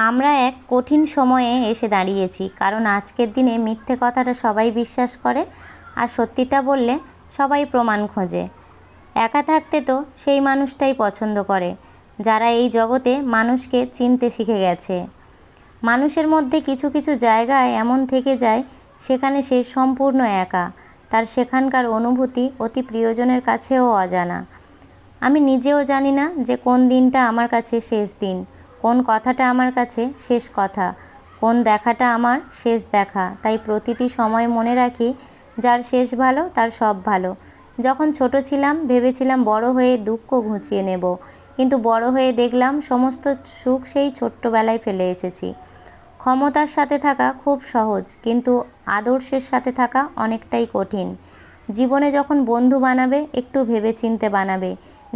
আমরা এক কঠিন সময়ে এসে দাঁড়িয়েছি, কারণ আজকের দিনে মিথ্যে কথাটা সবাই বিশ্বাস করে আর সত্যিটা বললে সবাই প্রমাণ খোঁজে। একা থাকতে তো সেই মানুষটাই পছন্দ করে যারা এই জগতে মানুষকে চিনতে শিখে গেছে। মানুষের মধ্যে কিছু কিছু জায়গায় এমন থেকে যায় সেখানে সে সম্পূর্ণ একা, তার সেখানকার অনুভূতি অতি প্রিয়জনের কাছেও অজানা। আমি নিজেও জানি না যে কোন দিনটা আমার কাছে শেষ দিন, কোন কথাটা আমার কাছে শেষ কথা, কোন দেখাটা আমার শেষ দেখা। তাই প্রতিটি সময় মনে রাখি, যার শেষ ভালো তার সব ভালো। যখন ছোট ছিলাম ভেবেছিলাম বড় হয়ে দুঃখ ঘুচিয়ে নেব, কিন্তু বড় হয়ে দেখলাম সমস্ত সুখ সেই ছোট্টবেলায় ফেলে এসেছি। ক্ষমতার সাথে থাকা খুব সহজ, কিন্তু আদর্শের সাথে থাকা অনেকটাই কঠিন। জীবনে যখন বন্ধু বানাবে একটু ভেবেচিন্তে বানাবে,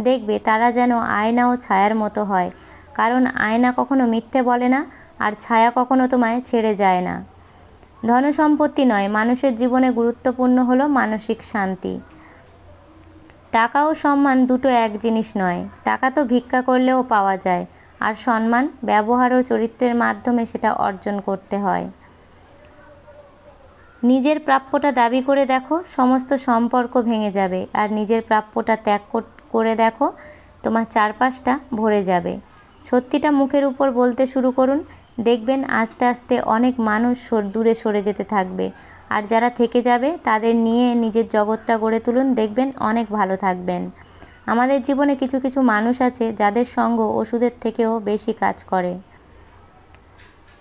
দেখবে তারা যেন আয়না ও ছায়ার মতো হয়, কারণ আয়না কখনো মিথ্যে বলে না আর ছায়া কখনো তোমায় ছেড়ে যায় না। ধনসম্পত্তি নয়, মানুষের জীবনে গুরুত্বপূর্ণ হলো মানসিক শান্তি। টাকা ও সম্মান দুটো এক জিনিস নয়। টাকা তো ভিক্ষা করলেও পাওয়া যায়, আর সম্মান ব্যবহার ও চরিত্রের মাধ্যমে সেটা অর্জন করতে হয়। নিজের প্রাপ্যটা দাবি করে দেখো, সমস্ত সম্পর্ক ভেঙে যাবে, আর নিজের প্রাপ্যটা ত্যাগ করে দেখো, তোমার চারপাশটা ভরে যাবে। সত্যিটা মুখের উপর বলতে শুরু করুন, দেখবেন আস্তে আস্তে অনেক মানুষ দূরে সরে যেতে থাকবে। আর যারা থেকে যাবে তাদের নিয়ে নিজের জগৎটা গড়ে তুলুন, দেখবেন অনেক ভালো থাকবেন। আমাদের জীবনে কিছু কিছু মানুষ আছে যাদের সঙ্গ ওষুধের থেকেও বেশি কাজ করে।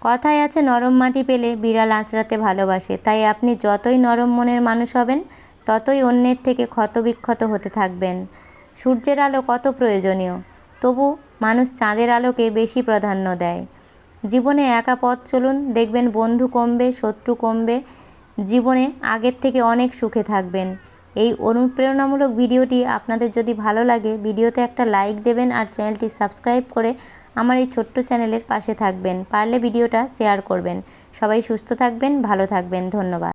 কথায় আছে, নরম মাটি পেলে বিড়াল আঁচড়াতে ভালোবাসে। তাই আপনি যতই নরম মনের মানুষ হবেন, ততই অন্যের থেকে ক্ষতবিক্ষত হতে থাকবেন। সূর্যের আলো কত প্রয়োজনীয়, তবু মানুষ চাঁদের আলোকে বেশি প্রাধান্য দেয়। জীবনে একা পথ চলুন, দেখবেন বন্ধু কমবে, শত্রু কমবে, জীবনে আগের থেকে অনেক সুখে থাকবেন। এই অনুপ্রেরণামূলক ভিডিওটি আপনাদের যদি ভালো লাগে, ভিডিওতে একটা লাইক দেবেন আর চ্যানেলটি সাবস্ক্রাইব করে আমার এই ছোট্ট চ্যানেলের পাশে থাকবেন। পারলে ভিডিওটা শেয়ার করবেন। সবাই সুস্থ থাকবেন, ভালো থাকবেন। ধন্যবাদ।